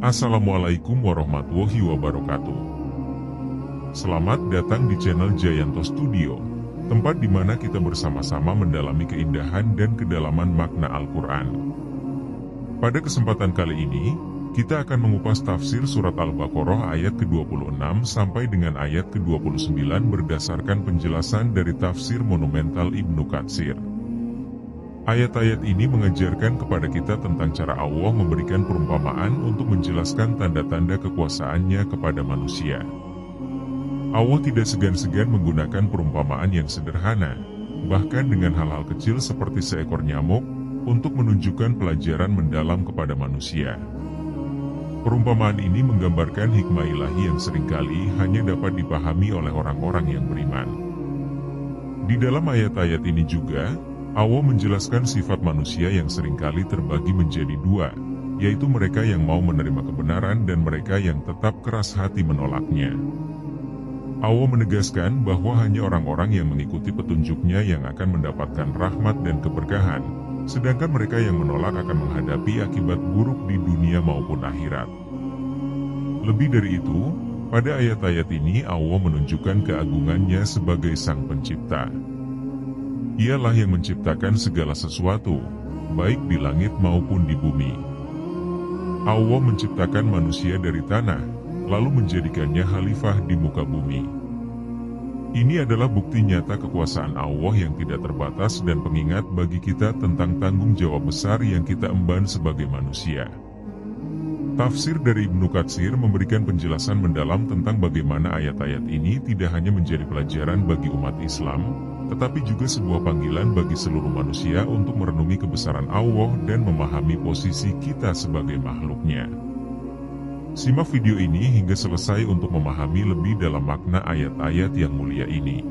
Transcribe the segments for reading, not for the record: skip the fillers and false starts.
Assalamualaikum warahmatullahi wabarakatuh. Selamat datang di channel Jayanto Studio, tempat di mana kita bersama-sama mendalami keindahan dan kedalaman makna Al-Quran. Pada kesempatan kali ini, kita akan mengupas tafsir surat Al-Baqarah ayat ke-26 sampai dengan ayat ke-29 berdasarkan penjelasan dari tafsir monumental Ibnu Katsir. Ayat-ayat ini mengajarkan kepada kita tentang cara Allah memberikan perumpamaan untuk menjelaskan tanda-tanda kekuasaannya kepada manusia. Allah tidak segan-segan menggunakan perumpamaan yang sederhana, bahkan dengan hal-hal kecil seperti seekor nyamuk, untuk menunjukkan pelajaran mendalam kepada manusia. Perumpamaan ini menggambarkan hikmah ilahi yang seringkali hanya dapat dipahami oleh orang-orang yang beriman. Di dalam ayat-ayat ini juga, Allah menjelaskan sifat manusia yang seringkali terbagi menjadi dua, yaitu mereka yang mau menerima kebenaran dan mereka yang tetap keras hati menolaknya. Allah menegaskan bahwa hanya orang-orang yang mengikuti petunjuknya yang akan mendapatkan rahmat dan keberkahan, sedangkan mereka yang menolak akan menghadapi akibat buruk di dunia maupun akhirat. Lebih dari itu, pada ayat-ayat ini Allah menunjukkan keagungannya sebagai Sang Pencipta. Ialah yang menciptakan segala sesuatu, baik di langit maupun di bumi. Allah menciptakan manusia dari tanah, lalu menjadikannya khalifah di muka bumi. Ini adalah bukti nyata kekuasaan Allah yang tidak terbatas dan pengingat bagi kita tentang tanggung jawab besar yang kita emban sebagai manusia. Tafsir dari Ibnu Katsir memberikan penjelasan mendalam tentang bagaimana ayat-ayat ini tidak hanya menjadi pelajaran bagi umat Islam, tetapi juga sebuah panggilan bagi seluruh manusia untuk merenungi kebesaran Allah dan memahami posisi kita sebagai makhluknya. Simak video ini hingga selesai untuk memahami lebih dalam makna ayat-ayat yang mulia ini.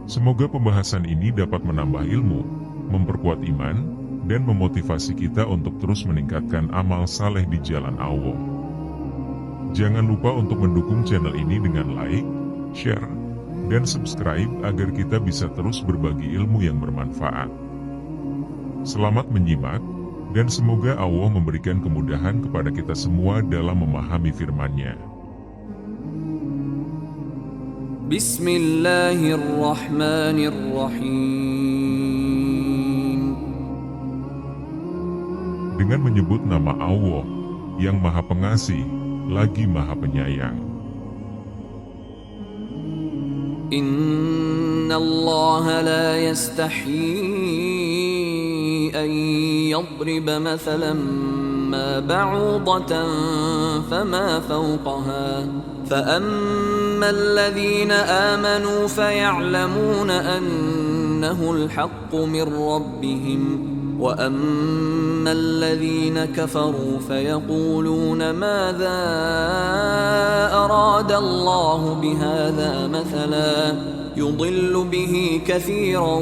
Semoga pembahasan ini dapat menambah ilmu, memperkuat iman, dan memotivasi kita untuk terus meningkatkan amal saleh di jalan Allah. Jangan lupa untuk mendukung channel ini dengan like, share, dan subscribe agar kita bisa terus berbagi ilmu yang bermanfaat. Selamat menyimak, dan semoga Allah memberikan kemudahan kepada kita semua dalam memahami firman-Nya. Bismillahirrahmanirrahim. Dengan menyebut nama Allah, yang Maha Pengasih, lagi Maha Penyayang. Inna Allah la yastahi an yadriba mathalan ma ba'udatan fama fawqaha فأما الذين آمنوا فيعلمون أنه الحق من ربهم وأما الذين كفروا فيقولون ماذا أراد الله بهذا مثلا يضل به كثيرا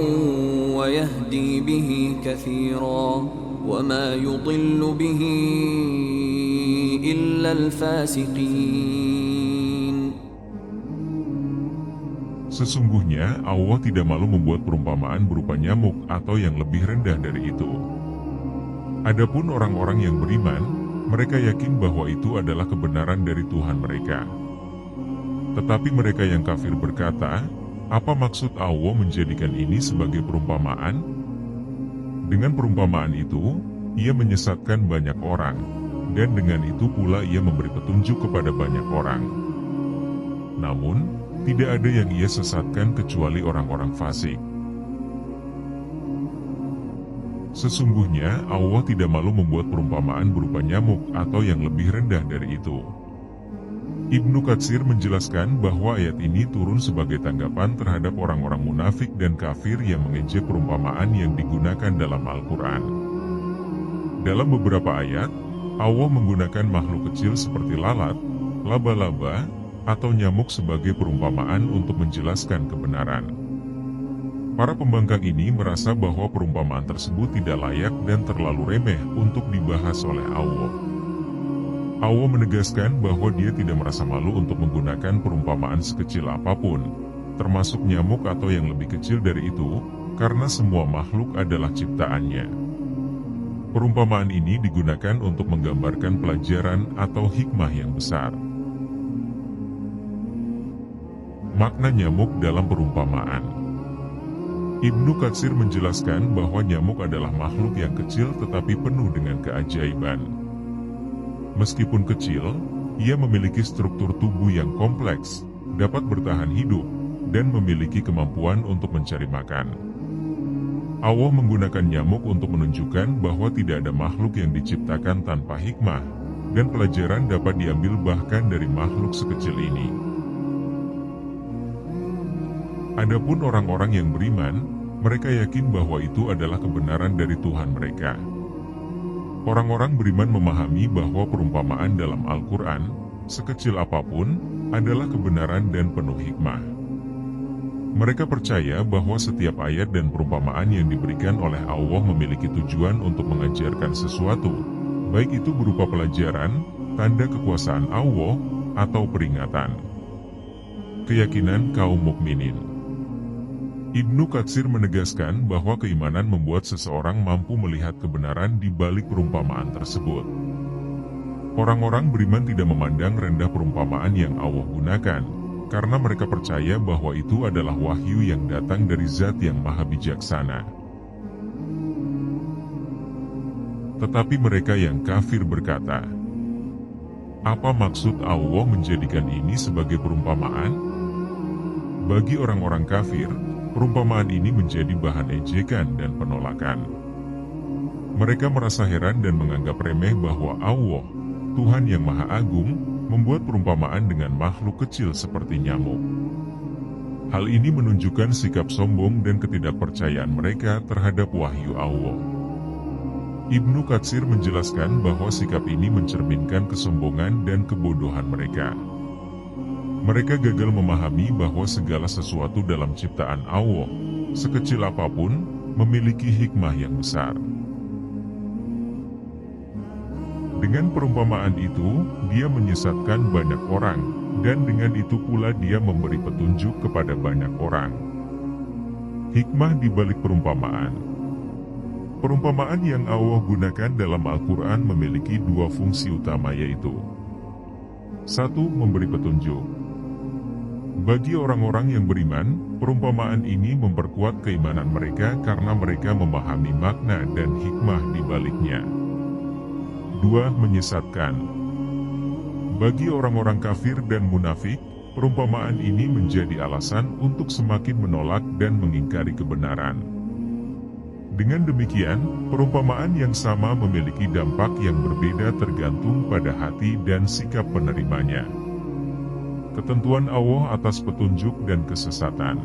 ويهدي به كثيرا وما يضل به إلا الفاسقين. Sesungguhnya Allah tidak malu membuat perumpamaan berupa nyamuk atau yang lebih rendah dari itu. Adapun orang-orang yang beriman, mereka yakin bahwa itu adalah kebenaran dari Tuhan mereka. Tetapi mereka yang kafir berkata, apa maksud Allah menjadikan ini sebagai perumpamaan? Dengan perumpamaan itu, ia menyesatkan banyak orang, dan dengan itu pula ia memberi petunjuk kepada banyak orang. Namun, tidak ada yang ia sesatkan kecuali orang-orang fasik. Sesungguhnya Allah tidak malu membuat perumpamaan berupa nyamuk atau yang lebih rendah dari itu. Ibnu Katsir menjelaskan bahwa ayat ini turun sebagai tanggapan terhadap orang-orang munafik dan kafir yang mengejek perumpamaan yang digunakan dalam Al-Quran. Dalam beberapa ayat, Allah menggunakan makhluk kecil seperti lalat, laba-laba, atau nyamuk sebagai perumpamaan untuk menjelaskan kebenaran. Para pembangkang ini merasa bahwa perumpamaan tersebut tidak layak dan terlalu remeh untuk dibahas oleh Allah. Allah menegaskan bahwa dia tidak merasa malu untuk menggunakan perumpamaan sekecil apapun, termasuk nyamuk atau yang lebih kecil dari itu, karena semua makhluk adalah ciptaannya. Perumpamaan ini digunakan untuk menggambarkan pelajaran atau hikmah yang besar. Makna nyamuk dalam perumpamaan. Ibnu Katsir menjelaskan bahwa nyamuk adalah makhluk yang kecil tetapi penuh dengan keajaiban. Meskipun kecil, ia memiliki struktur tubuh yang kompleks, dapat bertahan hidup, dan memiliki kemampuan untuk mencari makan. Allah menggunakan nyamuk untuk menunjukkan bahwa tidak ada makhluk yang diciptakan tanpa hikmah, dan pelajaran dapat diambil bahkan dari makhluk sekecil ini. Adapun orang-orang yang beriman, mereka yakin bahwa itu adalah kebenaran dari Tuhan mereka. Orang-orang beriman memahami bahwa perumpamaan dalam Al-Quran, sekecil apapun, adalah kebenaran dan penuh hikmah. Mereka percaya bahwa setiap ayat dan perumpamaan yang diberikan oleh Allah memiliki tujuan untuk mengajarkan sesuatu, baik itu berupa pelajaran, tanda kekuasaan Allah, atau peringatan. Keyakinan kaum mukminin. Ibnu Katsir menegaskan bahwa keimanan membuat seseorang mampu melihat kebenaran di balik perumpamaan tersebut. Orang-orang beriman tidak memandang rendah perumpamaan yang Allah gunakan, karena mereka percaya bahwa itu adalah wahyu yang datang dari Zat yang Maha Bijaksana. Tetapi mereka yang kafir berkata, "Apa maksud Allah menjadikan ini sebagai perumpamaan?" Bagi orang-orang kafir, perumpamaan ini menjadi bahan ejekan dan penolakan. Mereka merasa heran dan menganggap remeh bahwa Allah, Tuhan yang Maha Agung, membuat perumpamaan dengan makhluk kecil seperti nyamuk. Hal ini menunjukkan sikap sombong dan ketidakpercayaan mereka terhadap wahyu Allah. Ibnu Katsir menjelaskan bahwa sikap ini mencerminkan kesombongan dan kebodohan mereka. Mereka gagal memahami bahwa segala sesuatu dalam ciptaan Allah, sekecil apapun, memiliki hikmah yang besar. Dengan perumpamaan itu, dia menyesatkan banyak orang, dan dengan itu pula dia memberi petunjuk kepada banyak orang. Hikmah di balik perumpamaan. Perumpamaan yang Allah gunakan dalam Al-Quran memiliki dua fungsi utama, yaitu: 1. Memberi petunjuk. Bagi orang-orang yang beriman, perumpamaan ini memperkuat keimanan mereka karena mereka memahami makna dan hikmah di baliknya. 2. Menyesatkan. Bagi orang-orang kafir dan munafik, perumpamaan ini menjadi alasan untuk semakin menolak dan mengingkari kebenaran. Dengan demikian, perumpamaan yang sama memiliki dampak yang berbeda tergantung pada hati dan sikap penerimanya. Ketentuan Allah atas petunjuk dan kesesatan.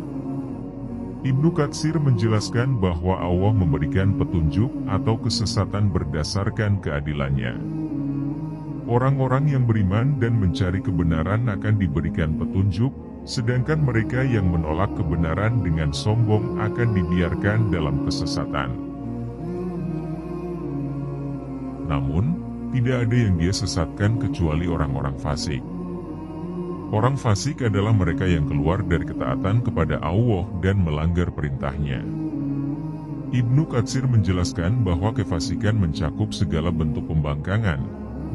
Ibnu Katsir menjelaskan bahwa Allah memberikan petunjuk atau kesesatan berdasarkan keadilannya. Orang-orang yang beriman dan mencari kebenaran akan diberikan petunjuk, sedangkan mereka yang menolak kebenaran dengan sombong akan dibiarkan dalam kesesatan. Namun, tidak ada yang dia sesatkan kecuali orang-orang fasik. Orang fasik adalah mereka yang keluar dari ketaatan kepada Allah dan melanggar perintahnya. Ibnu Katsir menjelaskan bahwa kefasikan mencakup segala bentuk pembangkangan,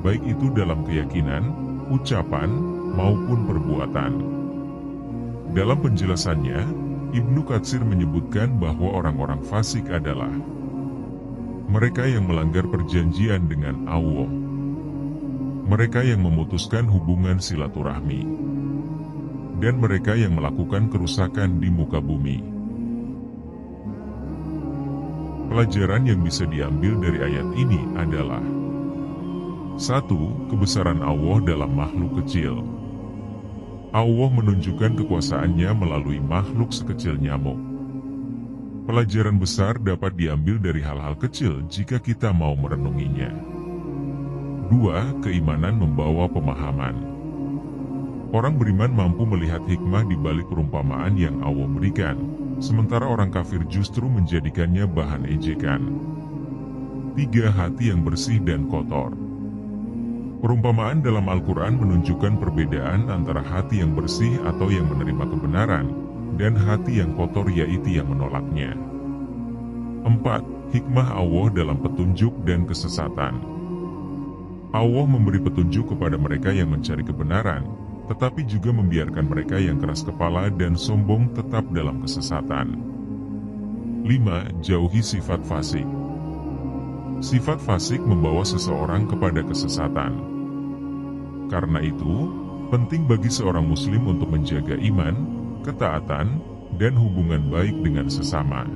baik itu dalam keyakinan, ucapan, maupun perbuatan. Dalam penjelasannya, Ibnu Katsir menyebutkan bahwa orang-orang fasik adalah mereka yang melanggar perjanjian dengan Allah, mereka yang memutuskan hubungan silaturahmi, dan mereka yang melakukan kerusakan di muka bumi. Pelajaran yang bisa diambil dari ayat ini adalah: 1. Kebesaran Allah dalam makhluk kecil. Allah menunjukkan kekuasaannya melalui makhluk sekecil nyamuk. Pelajaran besar dapat diambil dari hal-hal kecil jika kita mau merenunginya. 2. Keimanan membawa pemahaman. Orang beriman mampu melihat hikmah di balik perumpamaan yang Allah berikan, sementara orang kafir justru menjadikannya bahan ejekan. 3. Hati yang bersih dan kotor. Perumpamaan dalam Al-Quran menunjukkan perbedaan antara hati yang bersih atau yang menerima kebenaran, dan hati yang kotor yaitu yang menolaknya. 4. Hikmah Allah dalam petunjuk dan kesesatan. Allah memberi petunjuk kepada mereka yang mencari kebenaran, tetapi juga membiarkan mereka yang keras kepala dan sombong tetap dalam kesesatan. 5. Jauhi sifat fasik. Sifat fasik membawa seseorang kepada kesesatan. Karena itu, penting bagi seorang muslim untuk menjaga iman, ketaatan, dan hubungan baik dengan sesama.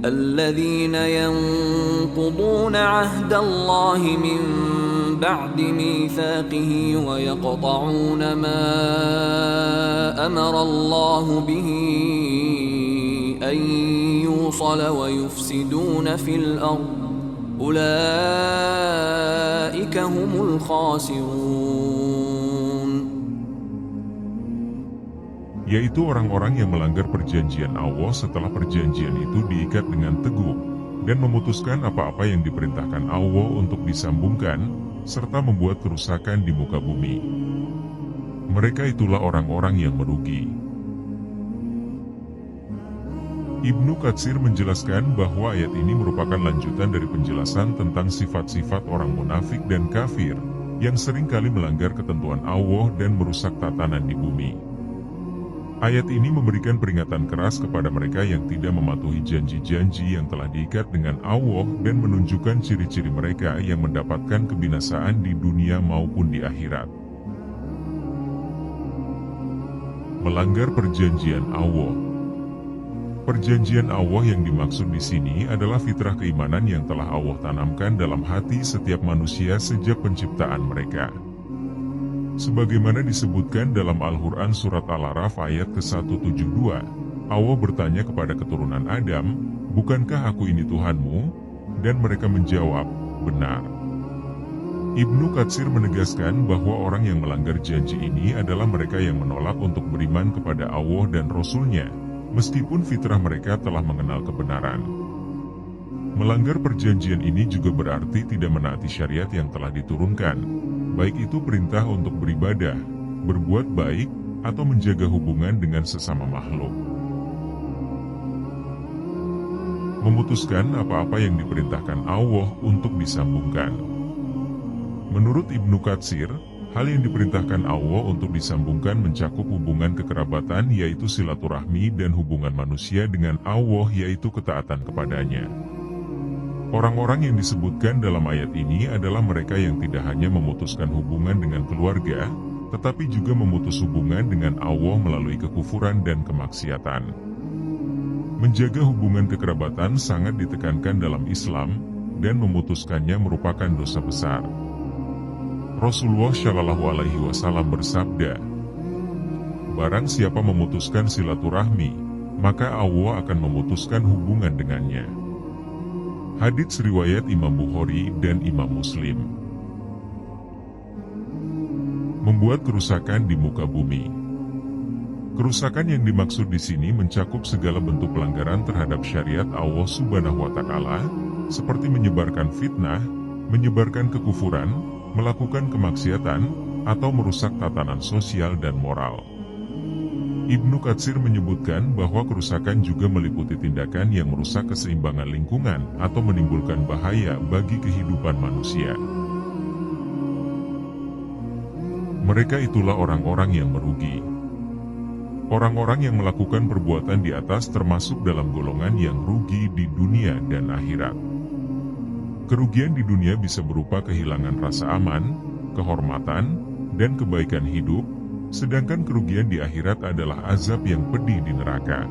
الذين ينقضون عهد الله من بعد ميثاقه ويقطعون ما أمر الله به أن يوصل ويفسدون في الأرض أولئك هم الخاسرون. Yaitu orang-orang yang melanggar perjanjian Allah setelah perjanjian itu diikat dengan teguh, dan memutuskan apa-apa yang diperintahkan Allah untuk disambungkan, serta membuat kerusakan di muka bumi. Mereka itulah orang-orang yang merugi. Ibnu Katsir menjelaskan bahwa ayat ini merupakan lanjutan dari penjelasan tentang sifat-sifat orang munafik dan kafir, yang seringkali melanggar ketentuan Allah dan merusak tatanan di bumi. Ayat ini memberikan peringatan keras kepada mereka yang tidak mematuhi janji-janji yang telah diikat dengan Allah dan menunjukkan ciri-ciri mereka yang mendapatkan kebinasaan di dunia maupun di akhirat. Melanggar perjanjian Allah. Perjanjian Allah yang dimaksud di sini adalah fitrah keimanan yang telah Allah tanamkan dalam hati setiap manusia sejak penciptaan mereka. Sebagaimana disebutkan dalam Al-Quran Surat Al-Araf ayat ke-172, Allah bertanya kepada keturunan Adam, "Bukankah aku ini Tuhanmu?" Dan mereka menjawab, "Benar." Ibnu Katsir menegaskan bahwa orang yang melanggar janji ini adalah mereka yang menolak untuk beriman kepada Allah dan Rasul-Nya, meskipun fitrah mereka telah mengenal kebenaran. Melanggar perjanjian ini juga berarti tidak menaati syariat yang telah diturunkan, baik itu perintah untuk beribadah, berbuat baik, atau menjaga hubungan dengan sesama makhluk. Memutuskan apa-apa yang diperintahkan Allah untuk disambungkan. Menurut Ibnu Katsir, hal yang diperintahkan Allah untuk disambungkan mencakup hubungan kekerabatan yaitu silaturahmi dan hubungan manusia dengan Allah yaitu ketaatan kepadanya. Orang-orang yang disebutkan dalam ayat ini adalah mereka yang tidak hanya memutuskan hubungan dengan keluarga, tetapi juga memutus hubungan dengan Allah melalui kekufuran dan kemaksiatan. Menjaga hubungan kekerabatan sangat ditekankan dalam Islam, dan memutuskannya merupakan dosa besar. Rasulullah Shallallahu Alaihi Wasallam bersabda, "Barang siapa memutuskan silaturahmi, maka Allah akan memutuskan hubungan dengannya." Hadits riwayat Imam Bukhari dan Imam Muslim. Membuat kerusakan di muka bumi. Kerusakan yang dimaksud di sini mencakup segala bentuk pelanggaran terhadap syariat Allah Subhanahu wa Ta'ala, seperti menyebarkan fitnah, menyebarkan kekufuran, melakukan kemaksiatan, atau merusak tatanan sosial dan moral. Ibnu Katsir menyebutkan bahwa kerusakan juga meliputi tindakan yang merusak keseimbangan lingkungan atau menimbulkan bahaya bagi kehidupan manusia. Mereka itulah orang-orang yang merugi. Orang-orang yang melakukan perbuatan di atas termasuk dalam golongan yang rugi di dunia dan akhirat. Kerugian di dunia bisa berupa kehilangan rasa aman, kehormatan, dan kebaikan hidup, sedangkan kerugian di akhirat adalah azab yang pedih di neraka.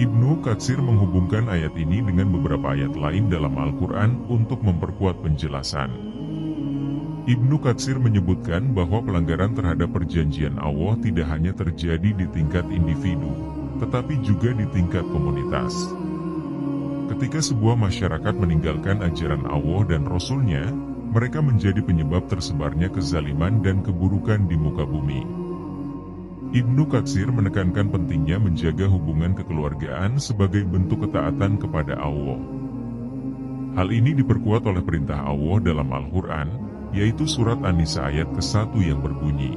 Ibnu Katsir menghubungkan ayat ini dengan beberapa ayat lain dalam Al-Quran untuk memperkuat penjelasan. Ibnu Katsir menyebutkan bahwa pelanggaran terhadap perjanjian Allah tidak hanya terjadi di tingkat individu, tetapi juga di tingkat komunitas. Ketika sebuah masyarakat meninggalkan ajaran Allah dan Rasul-Nya, mereka menjadi penyebab tersebarnya kezaliman dan keburukan di muka bumi. Ibnu Katsir menekankan pentingnya menjaga hubungan kekeluargaan sebagai bentuk ketaatan kepada Allah. Hal ini diperkuat oleh perintah Allah dalam Al-Quran, yaitu surat An-Nisa ayat ke-1 yang berbunyi,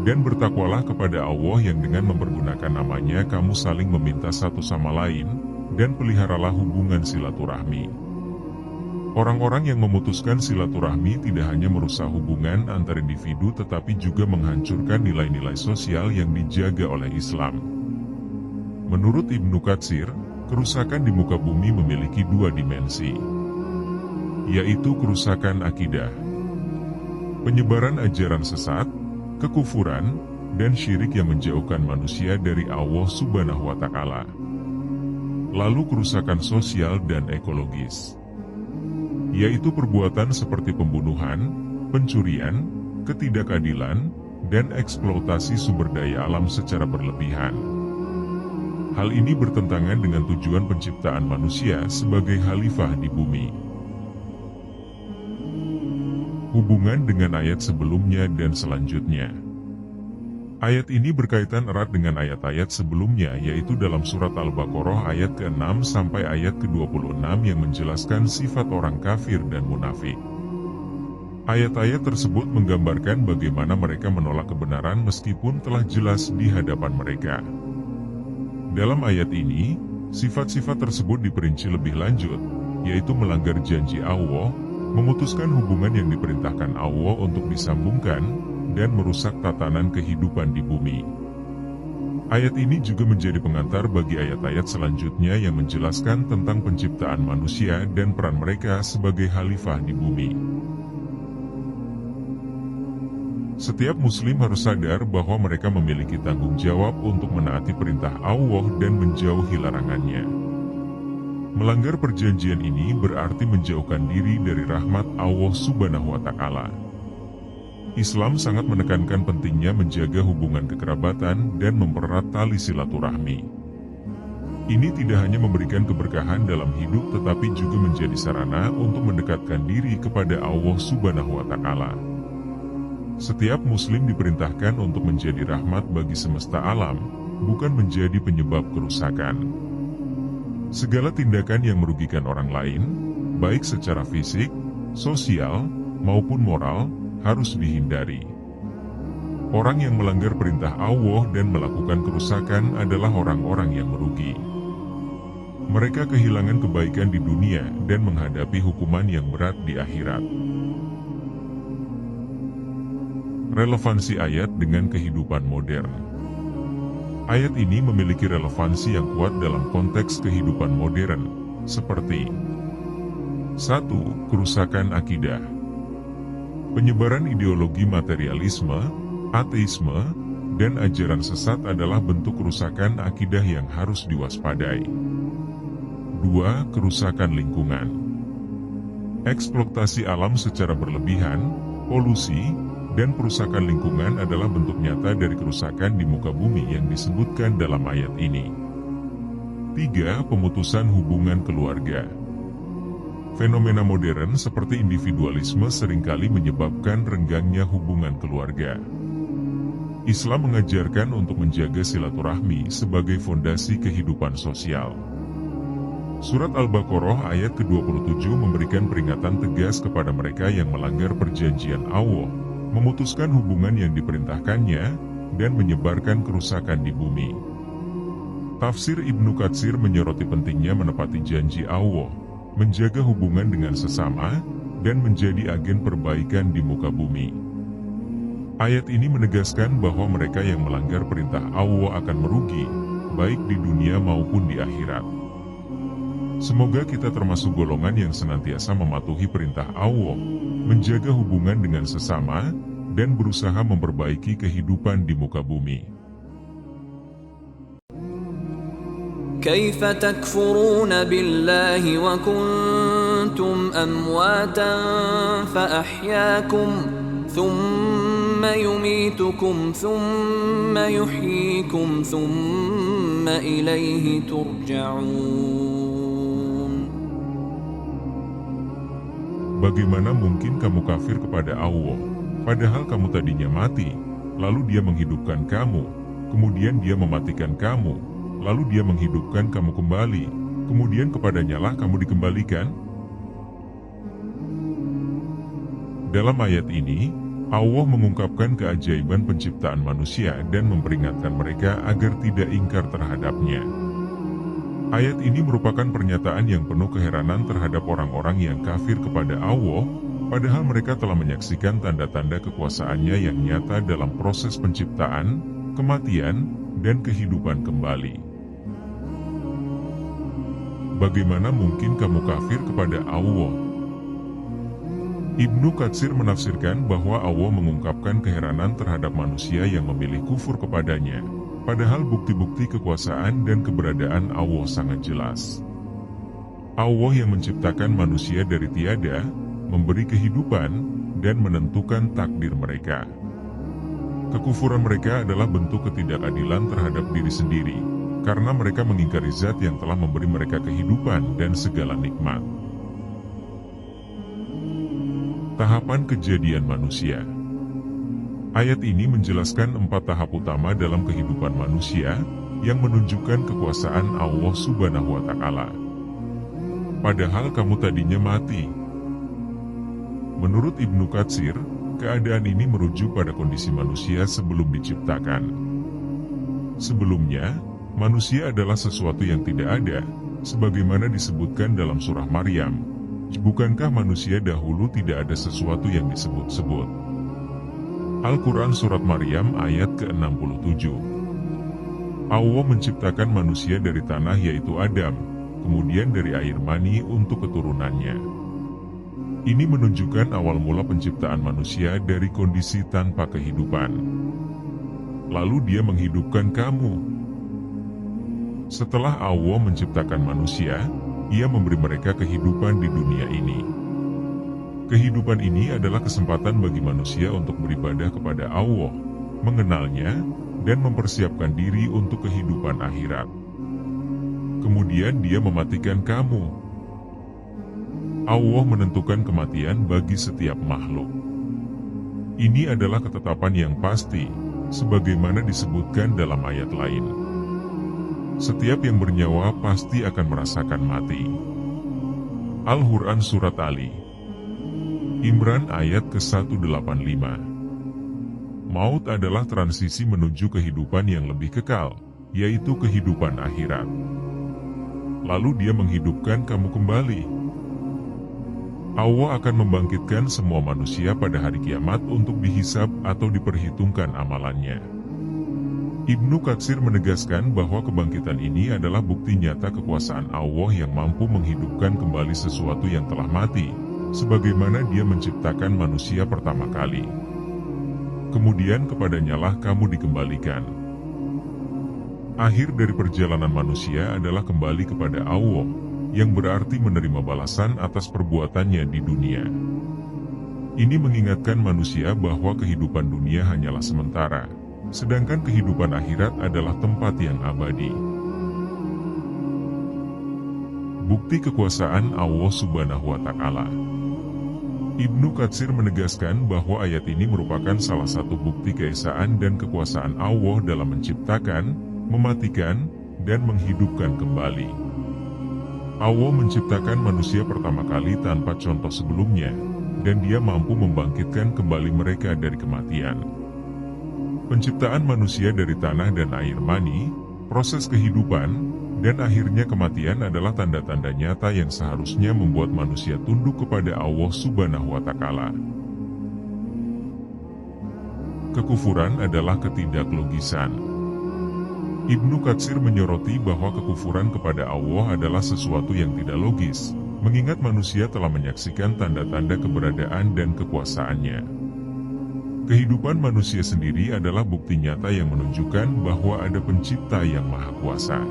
Dan bertakwalah kepada Allah yang dengan mempergunakan namanya kamu saling meminta satu sama lain, dan peliharalah hubungan silaturahmi. Orang-orang yang memutuskan silaturahmi tidak hanya merusak hubungan antar individu tetapi juga menghancurkan nilai-nilai sosial yang dijaga oleh Islam. Menurut Ibnu Katsir, kerusakan di muka bumi memiliki dua dimensi, yaitu kerusakan akidah, penyebaran ajaran sesat, kekufuran, dan syirik yang menjauhkan manusia dari Allah Subhanahu wa Ta'ala. Lalu kerusakan sosial dan ekologis, yaitu perbuatan seperti pembunuhan, pencurian, ketidakadilan, dan eksploitasi sumber daya alam secara berlebihan. Hal ini bertentangan dengan tujuan penciptaan manusia sebagai khalifah di bumi. Hubungan dengan ayat sebelumnya dan selanjutnya. Ayat ini berkaitan erat dengan ayat-ayat sebelumnya, yaitu dalam surat Al-Baqarah ayat ke-6 sampai ayat ke-26 yang menjelaskan sifat orang kafir dan munafik. Ayat-ayat tersebut menggambarkan bagaimana mereka menolak kebenaran meskipun telah jelas di hadapan mereka. Dalam ayat ini, sifat-sifat tersebut diperinci lebih lanjut, yaitu melanggar janji Allah, memutuskan hubungan yang diperintahkan Allah untuk disambungkan, dan merusak tatanan kehidupan di bumi. Ayat ini juga menjadi pengantar bagi ayat-ayat selanjutnya yang menjelaskan tentang penciptaan manusia dan peran mereka sebagai khalifah di bumi. Setiap muslim harus sadar bahwa mereka memiliki tanggung jawab untuk menaati perintah Allah dan menjauhi larangannya. Melanggar perjanjian ini berarti menjauhkan diri dari rahmat Allah Subhanahu wa Ta'ala. Islam sangat menekankan pentingnya menjaga hubungan kekerabatan dan mempererat tali silaturahmi. Ini tidak hanya memberikan keberkahan dalam hidup tetapi juga menjadi sarana untuk mendekatkan diri kepada Allah Subhanahu wa Ta'ala. Setiap muslim diperintahkan untuk menjadi rahmat bagi semesta alam, bukan menjadi penyebab kerusakan. Segala tindakan yang merugikan orang lain, baik secara fisik, sosial, maupun moral, harus dihindari. Orang yang melanggar perintah Allah dan melakukan kerusakan adalah orang-orang yang merugi. Mereka kehilangan kebaikan di dunia dan menghadapi hukuman yang berat di akhirat. Relevansi ayat dengan kehidupan modern. Ayat ini memiliki relevansi yang kuat dalam konteks kehidupan modern, seperti 1. Kerusakan akidah. Penyebaran ideologi materialisme, ateisme, dan ajaran sesat adalah bentuk kerusakan akidah yang harus diwaspadai. 2. Kerusakan lingkungan. Eksploitasi alam secara berlebihan, polusi, dan perusakan lingkungan adalah bentuk nyata dari kerusakan di muka bumi yang disebutkan dalam ayat ini. 3. Pemutusan hubungan keluarga. Fenomena modern seperti individualisme seringkali menyebabkan renggangnya hubungan keluarga. Islam mengajarkan untuk menjaga silaturahmi sebagai fondasi kehidupan sosial. Surat Al-Baqarah ayat ke-27 memberikan peringatan tegas kepada mereka yang melanggar perjanjian Allah, memutuskan hubungan yang diperintahkannya, dan menyebarkan kerusakan di bumi. Tafsir Ibnu Katsir menyoroti pentingnya menepati janji Allah, menjaga hubungan dengan sesama, dan menjadi agen perbaikan di muka bumi. Ayat ini menegaskan bahwa mereka yang melanggar perintah Allah akan merugi, baik di dunia maupun di akhirat. Semoga kita termasuk golongan yang senantiasa mematuhi perintah Allah, menjaga hubungan dengan sesama, dan berusaha memperbaiki kehidupan di muka bumi. كيف تكفرون بالله وكنتم أمواتا فأحياكم ثم يميتكم ثم يحييكم ثم إليه ترجعون. Bagaimana mungkin kamu kafir kepada Allah, padahal kamu tadinya mati, lalu Dia menghidupkan kamu, kemudian Dia mematikan kamu, lalu Dia menghidupkan kamu kembali, kemudian kepadanya-lah kamu dikembalikan? Dalam ayat ini, Allah mengungkapkan keajaiban penciptaan manusia dan memperingatkan mereka agar tidak ingkar terhadapnya. Ayat ini merupakan pernyataan yang penuh keheranan terhadap orang-orang yang kafir kepada Allah, padahal mereka telah menyaksikan tanda-tanda kekuasaannya yang nyata dalam proses penciptaan, kematian, dan kehidupan kembali. Bagaimana mungkin kamu kafir kepada Allah? Ibnu Katsir menafsirkan bahwa Allah mengungkapkan keheranan terhadap manusia yang memilih kufur kepadanya, padahal bukti-bukti kekuasaan dan keberadaan Allah sangat jelas. Allah yang menciptakan manusia dari tiada, memberi kehidupan, dan menentukan takdir mereka. Kekufuran mereka adalah bentuk ketidakadilan terhadap diri sendiri, karena mereka mengingkari zat yang telah memberi mereka kehidupan dan segala nikmat. Tahapan kejadian manusia. Ayat ini menjelaskan 4 tahap utama dalam kehidupan manusia yang menunjukkan kekuasaan Allah Subhanahu wa Ta'ala. Padahal kamu tadinya mati. Menurut Ibnu Katsir, keadaan ini merujuk pada kondisi manusia sebelum diciptakan. Sebelumnya, manusia adalah sesuatu yang tidak ada, sebagaimana disebutkan dalam surah Maryam. Bukankah manusia dahulu tidak ada sesuatu yang disebut-sebut? Al-Quran Surat Maryam ayat ke-67. Allah menciptakan manusia dari tanah yaitu Adam, kemudian dari air mani untuk keturunannya. Ini menunjukkan awal mula penciptaan manusia dari kondisi tanpa kehidupan. Lalu Dia menghidupkan kamu. Setelah Allah menciptakan manusia, Ia memberi mereka kehidupan di dunia ini. Kehidupan ini adalah kesempatan bagi manusia untuk beribadah kepada Allah, mengenalnya, dan mempersiapkan diri untuk kehidupan akhirat. Kemudian Dia mematikan kamu. Allah menentukan kematian bagi setiap makhluk. Ini adalah ketetapan yang pasti, sebagaimana disebutkan dalam ayat lain. Setiap yang bernyawa pasti akan merasakan mati. Al-Quran Surat Ali Imran ayat ke-185. Maut adalah transisi menuju kehidupan yang lebih kekal, yaitu kehidupan akhirat. Lalu Dia menghidupkan kamu kembali. Allah akan membangkitkan semua manusia pada hari kiamat untuk dihisab atau diperhitungkan amalannya. Ibnu Katsir menegaskan bahwa kebangkitan ini adalah bukti nyata kekuasaan Allah yang mampu menghidupkan kembali sesuatu yang telah mati, sebagaimana Dia menciptakan manusia pertama kali. Kemudian kepadanyalah kamu dikembalikan. Akhir dari perjalanan manusia adalah kembali kepada Allah, yang berarti menerima balasan atas perbuatannya di dunia. Ini mengingatkan manusia bahwa kehidupan dunia hanyalah sementara, sedangkan kehidupan akhirat adalah tempat yang abadi. Bukti kekuasaan Allah Subhanahu wa Ta'ala. Ibnu Katsir menegaskan bahwa ayat ini merupakan salah satu bukti keesaan dan kekuasaan Allah dalam menciptakan, mematikan, dan menghidupkan kembali. Allah menciptakan manusia pertama kali tanpa contoh sebelumnya, dan Dia mampu membangkitkan kembali mereka dari kematian. Penciptaan manusia dari tanah dan air mani, proses kehidupan, dan akhirnya kematian adalah tanda-tanda nyata yang seharusnya membuat manusia tunduk kepada Allah Subhanahu wa Ta'ala. Kekufuran adalah ketidaklogisan. Ibnu Katsir menyoroti bahwa kekufuran kepada Allah adalah sesuatu yang tidak logis, mengingat manusia telah menyaksikan tanda-tanda keberadaan dan kekuasaannya. Kehidupan manusia sendiri adalah bukti nyata yang menunjukkan bahwa ada pencipta yang maha kuasa.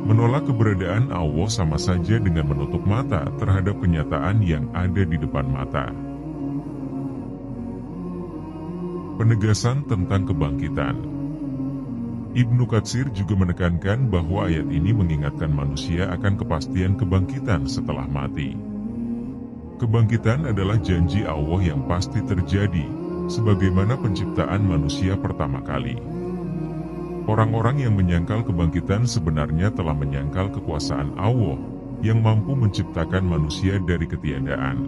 Menolak keberadaan Allah sama saja dengan menutup mata terhadap kenyataan yang ada di depan mata. Penegasan tentang kebangkitan. Ibnu Katsir juga menekankan bahwa ayat ini mengingatkan manusia akan kepastian kebangkitan setelah mati. Kebangkitan adalah janji Allah yang pasti terjadi, sebagaimana penciptaan manusia pertama kali. Orang-orang yang menyangkal kebangkitan sebenarnya telah menyangkal kekuasaan Allah, yang mampu menciptakan manusia dari ketiadaan.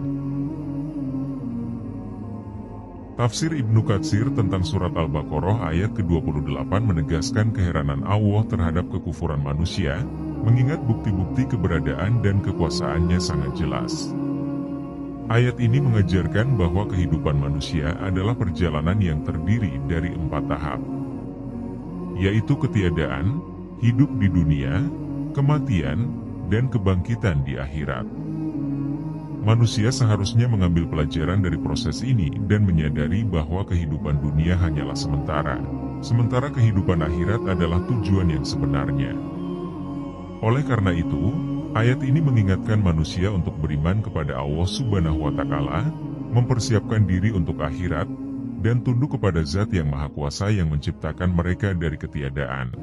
Tafsir Ibnu Katsir tentang surat Al-Baqarah ayat ke-28 menegaskan keheranan Allah terhadap kekufuran manusia, mengingat bukti-bukti keberadaan dan kekuasaannya sangat jelas. Ayat ini mengajarkan bahwa kehidupan manusia adalah perjalanan yang terdiri dari 4 tahap, yaitu ketiadaan, hidup di dunia, kematian, dan kebangkitan di akhirat. Manusia seharusnya mengambil pelajaran dari proses ini dan menyadari bahwa kehidupan dunia hanyalah sementara, sementara kehidupan akhirat adalah tujuan yang sebenarnya. Oleh karena itu, ayat ini mengingatkan manusia untuk beriman kepada Allah Subhanahu wa Ta'ala, mempersiapkan diri untuk akhirat, dan tunduk kepada Zat yang Maha Kuasa yang menciptakan mereka dari ketiadaan.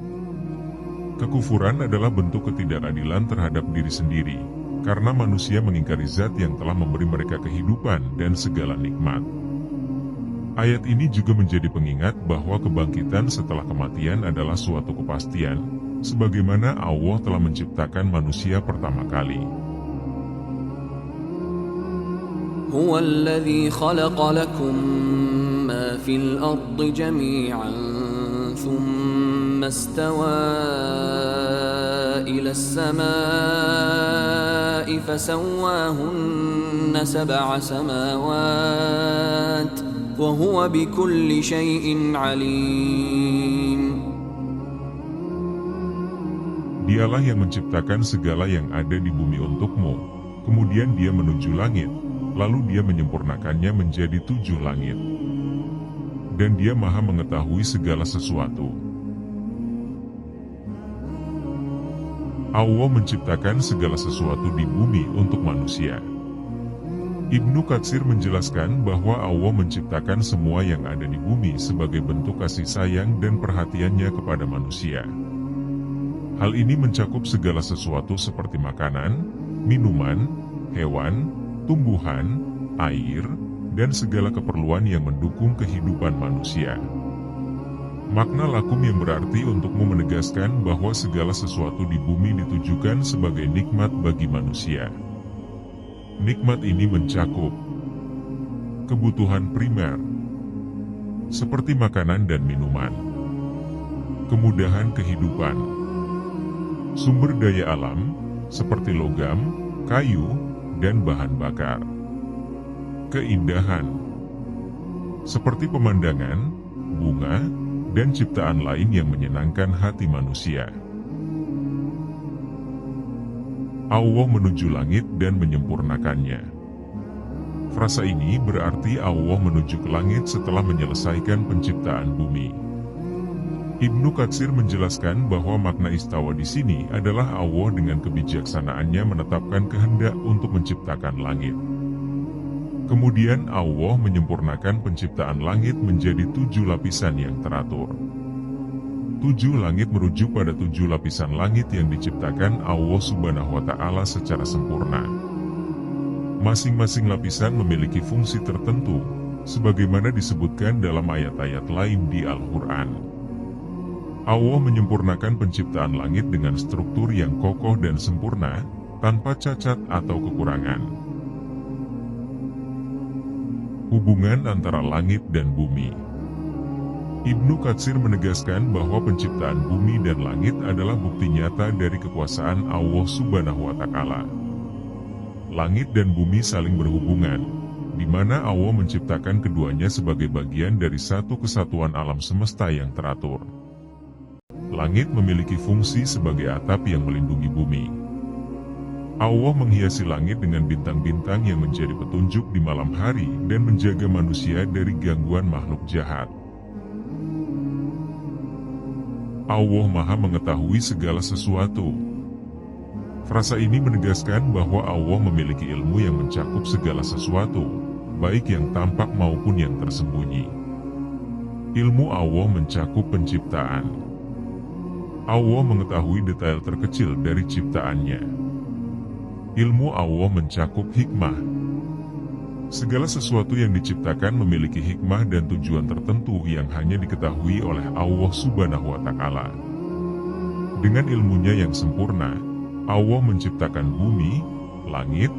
Kekufuran adalah bentuk ketidakadilan terhadap diri sendiri, karena manusia mengingkari Zat yang telah memberi mereka kehidupan dan segala nikmat. Ayat ini juga menjadi pengingat bahwa kebangkitan setelah kematian adalah suatu kepastian, sebagaimana Allah telah menciptakan manusia pertama kali. هو الذي خلق لكم ما في الأرض جميعا ثم استوى إلى السماء فسواهن 7 سماوات وهو بكل شيء عليم. Dialah yang menciptakan segala yang ada di bumi untukmu, kemudian Dia menuju langit, lalu Dia menyempurnakannya menjadi 7 langit. Dan Dia Maha mengetahui segala sesuatu. Allah menciptakan segala sesuatu di bumi untuk manusia. Ibnu Katsir menjelaskan bahwa Allah menciptakan semua yang ada di bumi sebagai bentuk kasih sayang dan perhatiannya kepada manusia. Hal ini mencakup segala sesuatu seperti makanan, minuman, hewan, tumbuhan, air, dan segala keperluan yang mendukung kehidupan manusia. Makna lakum yang berarti untukmu menegaskan bahwa segala sesuatu di bumi ditujukan sebagai nikmat bagi manusia. Nikmat ini mencakup kebutuhan primer, seperti makanan dan minuman, kemudahan kehidupan, sumber daya alam, seperti logam, kayu, dan bahan bakar, keindahan, seperti pemandangan, bunga, dan ciptaan lain yang menyenangkan hati manusia. Allah menuju langit dan menyempurnakannya. Frasa ini berarti Allah menuju ke langit setelah menyelesaikan penciptaan bumi. Ibnu Katsir menjelaskan bahwa makna istawa di sini adalah Allah dengan kebijaksanaannya menetapkan kehendak untuk menciptakan langit. Kemudian Allah menyempurnakan penciptaan langit menjadi 7 lapisan yang teratur. 7 langit merujuk pada 7 lapisan langit yang diciptakan Allah Subhanahu wa Ta'ala secara sempurna. Masing-masing lapisan memiliki fungsi tertentu, sebagaimana disebutkan dalam ayat-ayat lain di Al-Quran. Allah menyempurnakan penciptaan langit dengan struktur yang kokoh dan sempurna, tanpa cacat atau kekurangan. Hubungan antara langit dan bumi. Ibnu Katsir menegaskan bahwa penciptaan bumi dan langit adalah bukti nyata dari kekuasaan Allah Subhanahu wa Ta'ala. Langit dan bumi saling berhubungan, di mana Allah menciptakan keduanya sebagai bagian dari satu kesatuan alam semesta yang teratur. Langit memiliki fungsi sebagai atap yang melindungi bumi. Allah menghiasi langit dengan bintang-bintang yang menjadi petunjuk di malam hari dan menjaga manusia dari gangguan makhluk jahat. Allah Maha mengetahui segala sesuatu. Frasa ini menegaskan bahwa Allah memiliki ilmu yang mencakup segala sesuatu, baik yang tampak maupun yang tersembunyi. Ilmu Allah mencakup penciptaan. Allah mengetahui detail terkecil dari ciptaannya. Ilmu Allah mencakup hikmah. Segala sesuatu yang diciptakan memiliki hikmah dan tujuan tertentu yang hanya diketahui oleh Allah Subhanahu wa Ta'ala. Dengan ilmunya yang sempurna, Allah menciptakan bumi, langit,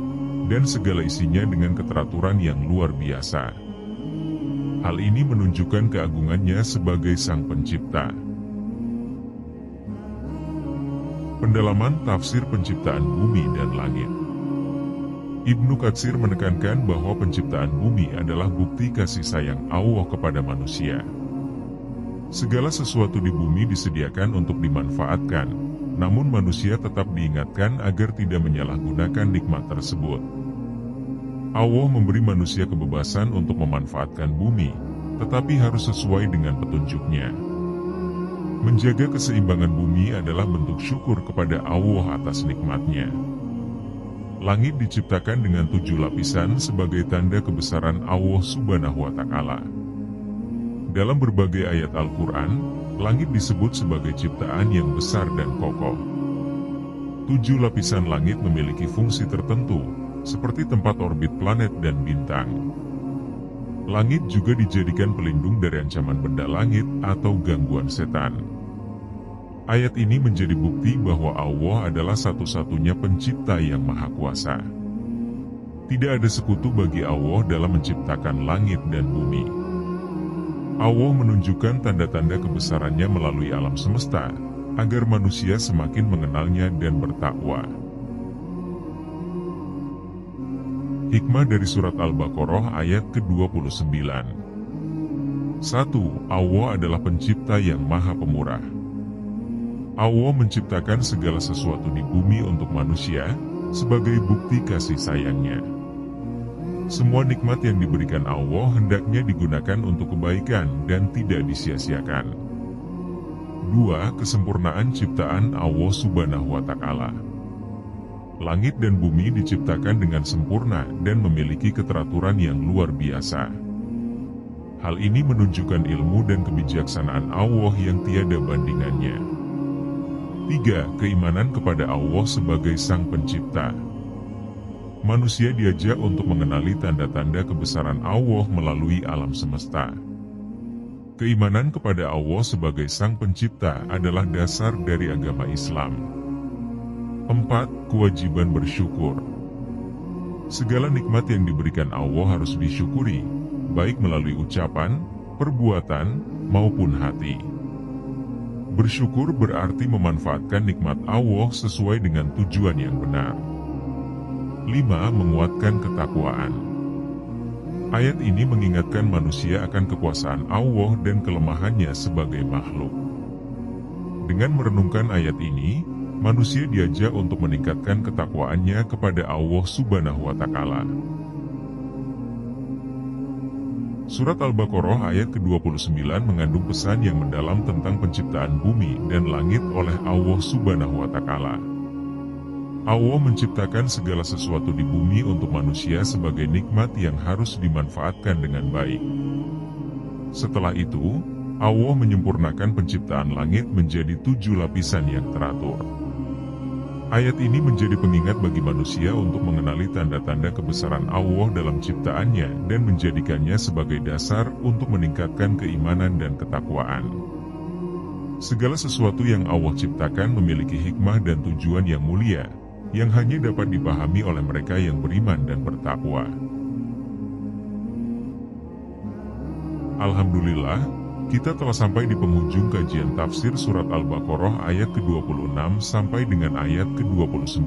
dan segala isinya dengan keteraturan yang luar biasa. Hal ini menunjukkan keagungannya sebagai Sang Pencipta. Pendalaman tafsir penciptaan bumi dan langit. Ibnu Katsir menekankan bahwa penciptaan bumi adalah bukti kasih sayang Allah kepada manusia. Segala sesuatu di bumi disediakan untuk dimanfaatkan, namun manusia tetap diingatkan agar tidak menyalahgunakan nikmat tersebut. Allah memberi manusia kebebasan untuk memanfaatkan bumi, tetapi harus sesuai dengan petunjuknya. Menjaga keseimbangan bumi adalah bentuk syukur kepada Allah atas nikmatnya. Langit diciptakan dengan 7 lapisan sebagai tanda kebesaran Allah Subhanahu wa Ta'ala. Dalam berbagai ayat Al-Quran, langit disebut sebagai ciptaan yang besar dan kokoh. 7 lapisan langit memiliki fungsi tertentu, seperti tempat orbit planet dan bintang. Langit juga dijadikan pelindung dari ancaman benda langit atau gangguan setan. Ayat ini menjadi bukti bahwa Allah adalah satu-satunya pencipta yang maha kuasa. Tidak ada sekutu bagi Allah dalam menciptakan langit dan bumi. Allah menunjukkan tanda-tanda kebesarannya melalui alam semesta, agar manusia semakin mengenalnya dan bertakwa. Hikmah dari surat Al-Baqarah ayat ke-29. 1. Allah adalah pencipta yang maha pemurah. Allah menciptakan segala sesuatu di bumi untuk manusia, sebagai bukti kasih sayangnya. Semua nikmat yang diberikan Allah hendaknya digunakan untuk kebaikan dan tidak disia-siakan. 2. Kesempurnaan ciptaan Allah Subhanahu wa Ta'ala. Langit dan bumi diciptakan dengan sempurna dan memiliki keteraturan yang luar biasa. Hal ini menunjukkan ilmu dan kebijaksanaan Allah yang tiada bandingannya. 3. Keimanan kepada Allah sebagai Sang Pencipta. Manusia diajak untuk mengenali tanda-tanda kebesaran Allah melalui alam semesta. Keimanan kepada Allah sebagai Sang Pencipta adalah dasar dari agama Islam. 4. Kewajiban bersyukur. Segala nikmat yang diberikan Allah harus disyukuri, baik melalui ucapan, perbuatan, maupun hati. Bersyukur berarti memanfaatkan nikmat Allah sesuai dengan tujuan yang benar. 5. Menguatkan ketakwaan. Ayat ini mengingatkan manusia akan kekuasaan Allah dan kelemahannya sebagai makhluk. Dengan merenungkan ayat ini, manusia diajak untuk meningkatkan ketakwaannya kepada Allah Subhanahu wa Ta'ala. Surat Al-Baqarah ayat ke-29 mengandung pesan yang mendalam tentang penciptaan bumi dan langit oleh Allah Subhanahu wa Ta'ala. Allah menciptakan segala sesuatu di bumi untuk manusia sebagai nikmat yang harus dimanfaatkan dengan baik. Setelah itu, Allah menyempurnakan penciptaan langit menjadi 7 lapisan yang teratur. Ayat ini menjadi pengingat bagi manusia untuk mengenali tanda-tanda kebesaran Allah dalam ciptaannya dan menjadikannya sebagai dasar untuk meningkatkan keimanan dan ketakwaan. Segala sesuatu yang Allah ciptakan memiliki hikmah dan tujuan yang mulia, yang hanya dapat dipahami oleh mereka yang beriman dan bertakwa. Alhamdulillah, kita telah sampai di penghujung kajian tafsir surat Al-Baqarah ayat ke-26 sampai dengan ayat ke-29.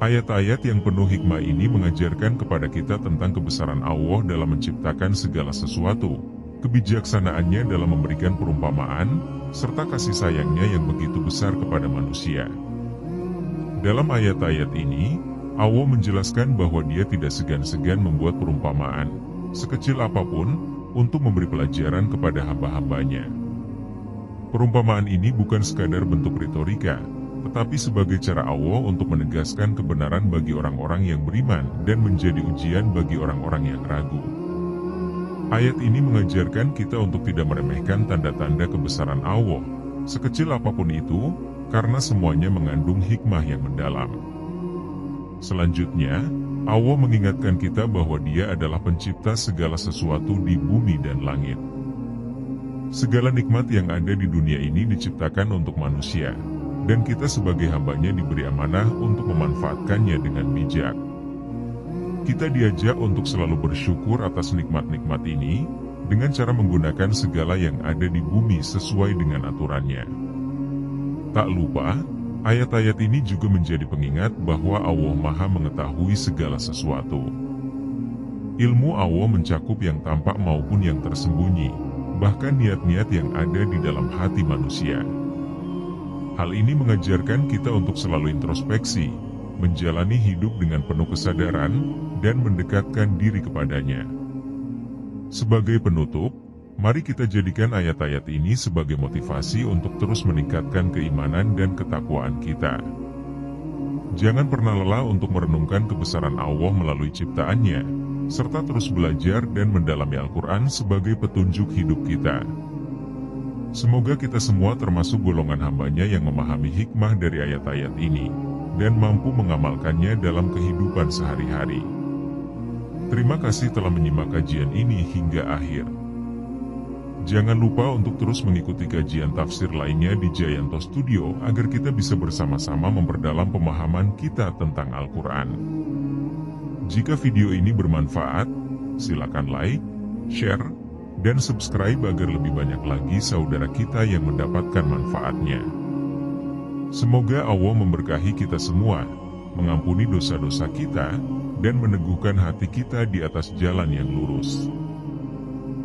Ayat-ayat yang penuh hikmah ini mengajarkan kepada kita tentang kebesaran Allah dalam menciptakan segala sesuatu, kebijaksanaannya dalam memberikan perumpamaan, serta kasih sayangnya yang begitu besar kepada manusia. Dalam ayat-ayat ini, Allah menjelaskan bahwa Dia tidak segan-segan membuat perumpamaan, sekecil apapun, untuk memberi pelajaran kepada hamba-hambanya. Perumpamaan ini bukan sekadar bentuk retorika, tetapi sebagai cara Allah untuk menegaskan kebenaran bagi orang-orang yang beriman dan menjadi ujian bagi orang-orang yang ragu. Ayat ini mengajarkan kita untuk tidak meremehkan tanda-tanda kebesaran Allah, sekecil apapun itu, karena semuanya mengandung hikmah yang mendalam. Selanjutnya, Allah mengingatkan kita bahwa Dia adalah pencipta segala sesuatu di bumi dan langit. Segala nikmat yang ada di dunia ini diciptakan untuk manusia, dan kita sebagai hambanya diberi amanah untuk memanfaatkannya dengan bijak. Kita diajak untuk selalu bersyukur atas nikmat-nikmat ini dengan cara menggunakan segala yang ada di bumi sesuai dengan aturannya. Tak lupa, ayat-ayat ini juga menjadi pengingat bahwa Allah Maha mengetahui segala sesuatu. Ilmu Allah mencakup yang tampak maupun yang tersembunyi, bahkan niat-niat yang ada di dalam hati manusia. Hal ini mengajarkan kita untuk selalu introspeksi, menjalani hidup dengan penuh kesadaran, dan mendekatkan diri kepadanya. Sebagai penutup, mari kita jadikan ayat-ayat ini sebagai motivasi untuk terus meningkatkan keimanan dan ketakwaan kita. Jangan pernah lelah untuk merenungkan kebesaran Allah melalui ciptaannya, serta terus belajar dan mendalami Al-Quran sebagai petunjuk hidup kita. Semoga kita semua termasuk golongan hambanya yang memahami hikmah dari ayat-ayat ini, dan mampu mengamalkannya dalam kehidupan sehari-hari. Terima kasih telah menyimak kajian ini hingga akhir. Jangan lupa untuk terus mengikuti kajian tafsir lainnya di Jayanto Studio agar kita bisa bersama-sama memperdalam pemahaman kita tentang Al-Quran. Jika video ini bermanfaat, silakan like, share, dan subscribe agar lebih banyak lagi saudara kita yang mendapatkan manfaatnya. Semoga Allah memberkahi kita semua, mengampuni dosa-dosa kita, dan meneguhkan hati kita di atas jalan yang lurus.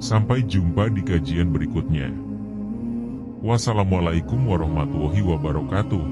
Sampai jumpa di kajian berikutnya. Wassalamualaikum warahmatullahi wabarakatuh.